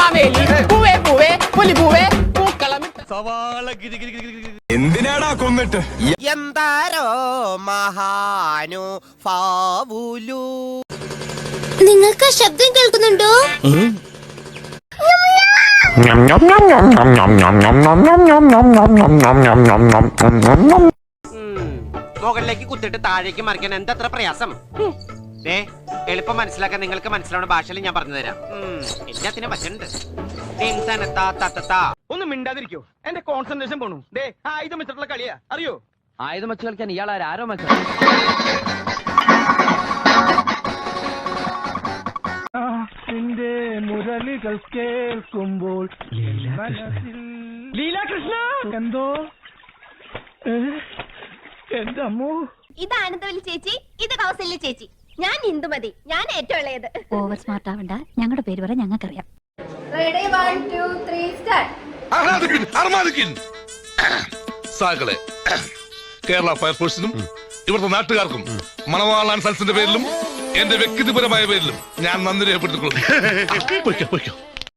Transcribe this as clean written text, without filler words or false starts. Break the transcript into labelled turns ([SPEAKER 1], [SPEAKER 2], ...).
[SPEAKER 1] മാവേലി പൂവേ പൂവേ പുലി പൂവേ പൂക്കളമിട്ട
[SPEAKER 2] സവാള
[SPEAKER 3] എന്തിനാടാ കൊന്നിട്ട്
[SPEAKER 4] എന്താരോ മഹാനു ഫാവുലു.
[SPEAKER 5] നിങ്ങൾക്ക് ശബ്ദം കേൾക്കുന്നുണ്ടോ?
[SPEAKER 4] മുകളിലേക്ക് കുത്തിട്ട് താഴേക്ക് മറിക്കാൻ എന്തത്ര പ്രയാസം? എളുപ്പം മനസ്സിലാക്കാൻ നിങ്ങൾക്ക് മനസ്സിലാവുന്ന ഭാഷയിൽ ഞാൻ പറഞ്ഞു തരാം. എല്ലാത്തിനും പറ്റുന്നുണ്ട്.
[SPEAKER 2] ഒന്നും മിണ്ടാതിരിക്കോ, എന്റെ കോൺസെൻട്രേഷൻ പോണു. ആയുധം വെച്ചിട്ടുള്ള കളിയാ, അറിയോ?
[SPEAKER 1] ആയുധം വെച്ച് കളിക്കാൻ ഇയാൾ ആരോ വെച്ച
[SPEAKER 2] നിന്റെ മുരളികൾ കേൾക്കുമ്പോൾ ലീലാകൃഷ്ണ എന്തോ എന്റെ അമ്മോ.
[SPEAKER 5] ഇത് ആനന്ദവല്ലി ചേച്ചി, ഇത് കൗസല്യ ചേച്ചി. ഞാൻ ഇന്ദുമതി, ഞാൻ ഏറ്റവും ഇളയത്. ഓവർ സ്മാർട്ട് ആവണ്ട, ഞങ്ങളുടെ പേര് വരെ ഞങ്ങൾക്കറിയാം. Ready 1 2 3 start.
[SPEAKER 6] സാകളെ കേരള ഫയർഫോഴ്സിനും ഇവിടുത്തെ നാട്ടുകാർക്കും മണവാളാൻ സൽസിന്റെ പേരിലും എന്റെ വ്യക്തിപരമായ പേരിലും ഞാൻ നന്ദി രേഖപ്പെടുത്തിക്കൊള്ളുന്നു.